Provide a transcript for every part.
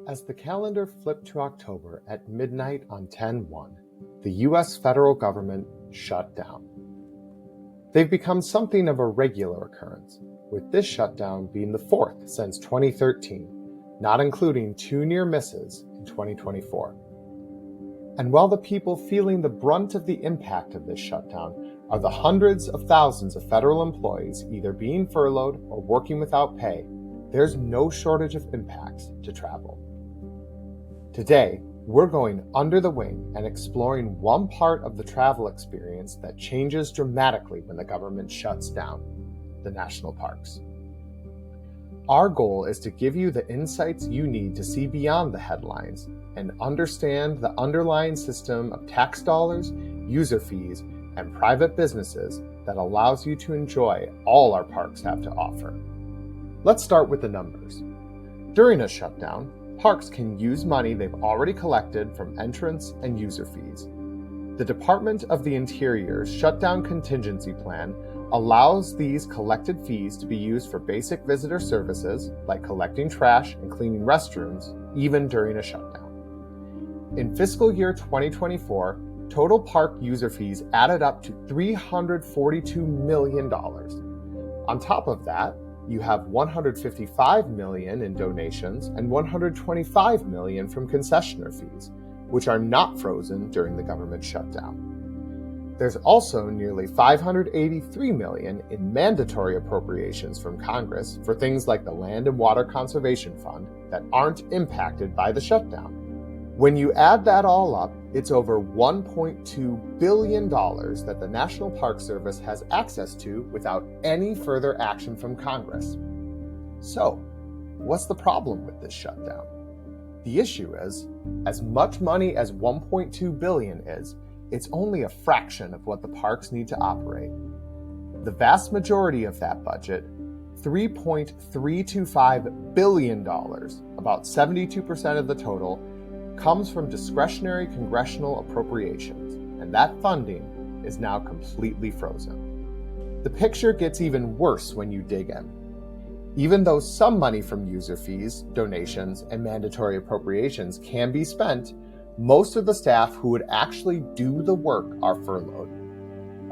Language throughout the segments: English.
As the calendar flipped to October at midnight on 10/1, the U.S. federal government shut down. They've become something of a regular occurrence, with this shutdown being the fourth since 2013, not including two near misses in 2024. And while the people feeling the brunt of the impact of this shutdown are the hundreds of thousands of federal employees either being furloughed or working without pay, there's no shortage of impacts to travel. Today, we're going under the wing and exploring one part of the travel experience that changes dramatically when the government shuts down: the national parks. Our goal is to give you the insights you need to see beyond the headlines and understand the underlying system of tax dollars, user fees, and private businesses that allows you to enjoy all our parks have to offer. Let's start with the numbers. During a shutdown, parks can use money they've already collected from entrance and user fees. The Department of the Interior's Shutdown Contingency Plan allows these collected fees to be used for basic visitor services like collecting trash and cleaning restrooms, even during a shutdown. In fiscal year 2024, total park user fees added up to $342 million. On top of that, you have $155 million in donations and $125 million from concessionaire fees, which are not frozen during the government shutdown. There's also nearly $583 million in mandatory appropriations from Congress for things like the Land and Water Conservation Fund that aren't impacted by the shutdown. When you add that all up, it's over $1.2 billion that the National Park Service has access to without any further action from Congress. So, what's the problem with this shutdown? The issue is, as much money as $1.2 billion is, it's only a fraction of what the parks need to operate. The vast majority of that budget, $3.325 billion, about 72% of the total, comes from discretionary congressional appropriations, and that funding is now completely frozen. The picture gets even worse when you dig in. Even though some money from user fees, donations, and mandatory appropriations can be spent, most of the staff who would actually do the work are furloughed.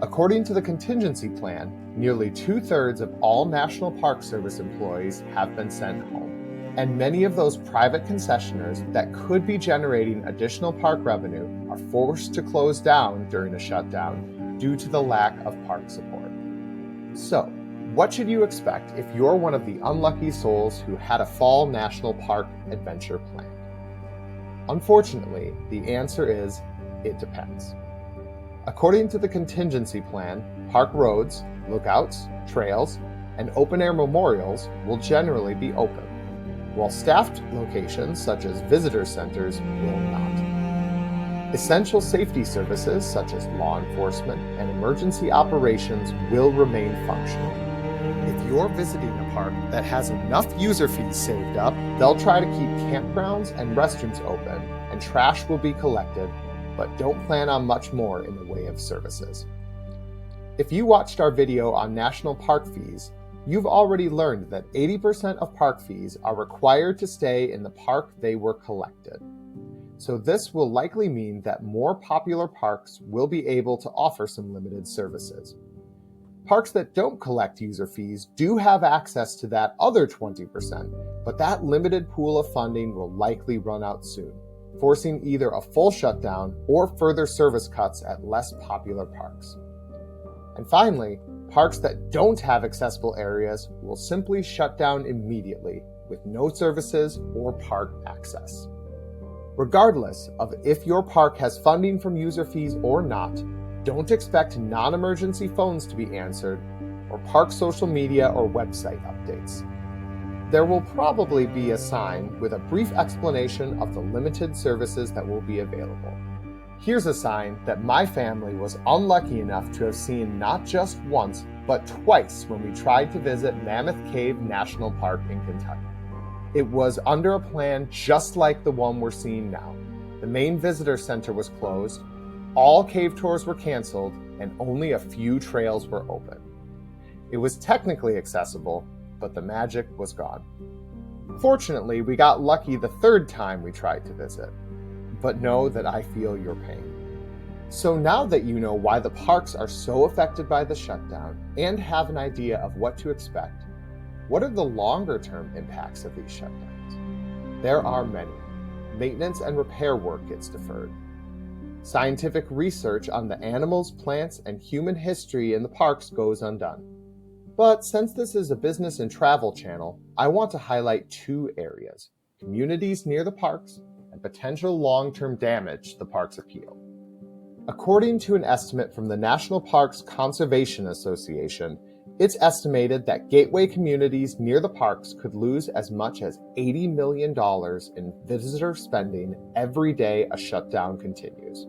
According to the contingency plan, nearly 2/3 of all National Park Service employees have been sent home, and many of those private concessionaires that could be generating additional park revenue are forced to close down during a shutdown due to the lack of park support. So, what should you expect if you're one of the unlucky souls who had a fall national park adventure planned? Unfortunately, the answer is, it depends. According to the contingency plan, park roads, lookouts, trails, and open-air memorials will generally be open, while staffed locations such as visitor centers will not. Essential safety services such as law enforcement and emergency operations will remain functional. If you're visiting a park that has enough user fees saved up, they'll try to keep campgrounds and restrooms open, and trash will be collected, but don't plan on much more in the way of services. If you watched our video on national park fees, you've already learned that 80% of park fees are required to stay in the park they were collected. So this will likely mean that more popular parks will be able to offer some limited services. Parks that don't collect user fees do have access to that other 20%, but that limited pool of funding will likely run out soon, forcing either a full shutdown or further service cuts at less popular parks. And finally, parks that don't have accessible areas will simply shut down immediately with no services or park access. Regardless of if your park has funding from user fees or not, don't expect non-emergency phones to be answered or park social media or website updates. There will probably be a sign with a brief explanation of the limited services that will be available. Here's a sign that my family was unlucky enough to have seen not just once, but twice when we tried to visit Mammoth Cave National Park in Kentucky. It was under a plan just like the one we're seeing now. The main visitor center was closed, all cave tours were canceled, and only a few trails were open. It was technically accessible, but the magic was gone. Fortunately, we got lucky the third time we tried to visit, but know that I feel your pain. So now that you know why the parks are so affected by the shutdown and have an idea of what to expect, what are the longer-term impacts of these shutdowns? There are many. Maintenance and repair work gets deferred. Scientific research on the animals, plants, and human history in the parks goes undone. But since this is a business and travel channel, I want to highlight two areas: communities near the parks and potential long-term damage the parks appeal. According to an estimate from the National Parks Conservation Association, it's estimated that gateway communities near the parks could lose as much as $80 million in visitor spending every day a shutdown continues.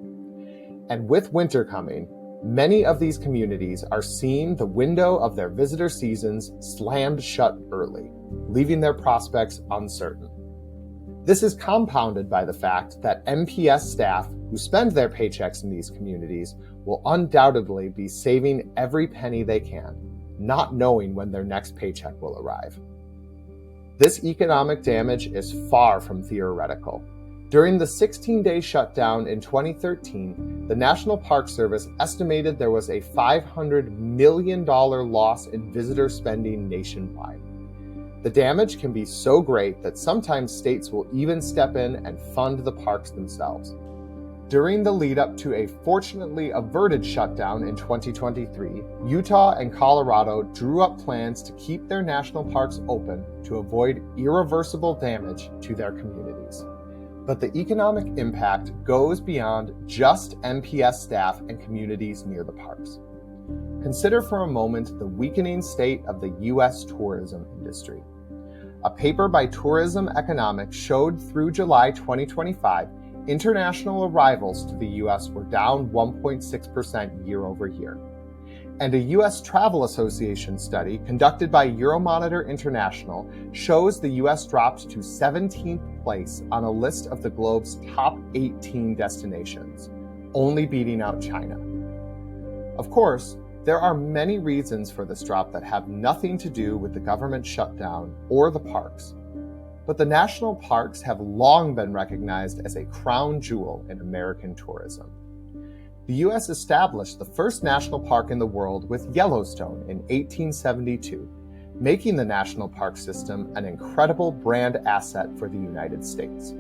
And with winter coming, many of these communities are seeing the window of their visitor seasons slammed shut early, leaving their prospects uncertain. This is compounded by the fact that MPS staff who spend their paychecks in these communities will undoubtedly be saving every penny they can, not knowing when their next paycheck will arrive. This economic damage is far from theoretical. During the 16-day shutdown in 2013, the National Park Service estimated there was a $500 million loss in visitor spending nationwide. The damage can be so great that sometimes states will even step in and fund the parks themselves. During the lead-up to a fortunately averted shutdown in 2023, Utah and Colorado drew up plans to keep their national parks open to avoid irreversible damage to their communities. But the economic impact goes beyond just MPS staff and communities near the parks. Consider for a moment the weakening state of the U.S. tourism industry. A paper by Tourism Economics showed through July 2025, international arrivals to the U.S. were down 1.6% year over year. And a U.S. Travel Association study conducted by Euromonitor International shows the U.S. dropped to 17th place on a list of the globe's top 18 destinations, only beating out China. Of course, there are many reasons for this drop that have nothing to do with the government shutdown or the parks. But the national parks have long been recognized as a crown jewel in American tourism. The U.S. established the first national park in the world with Yellowstone in 1872, making the national park system an incredible brand asset for the United States.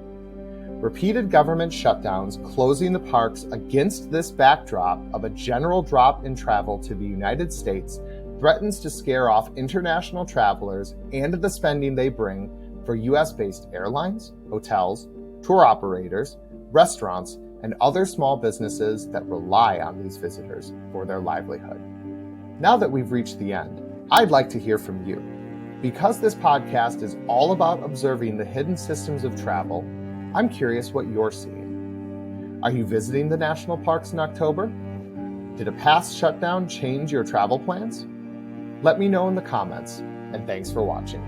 Repeated government shutdowns closing the parks against this backdrop of a general drop in travel to the United States threatens to scare off international travelers and the spending they bring for U.S.-based airlines, hotels, tour operators, restaurants, and other small businesses that rely on these visitors for their livelihood. Now that we've reached the end, I'd like to hear from you. Because this podcast is all about observing the hidden systems of travel, I'm curious what you're seeing. Are you visiting the national parks in October? Did a past shutdown change your travel plans? Let me know in the comments, and thanks for watching.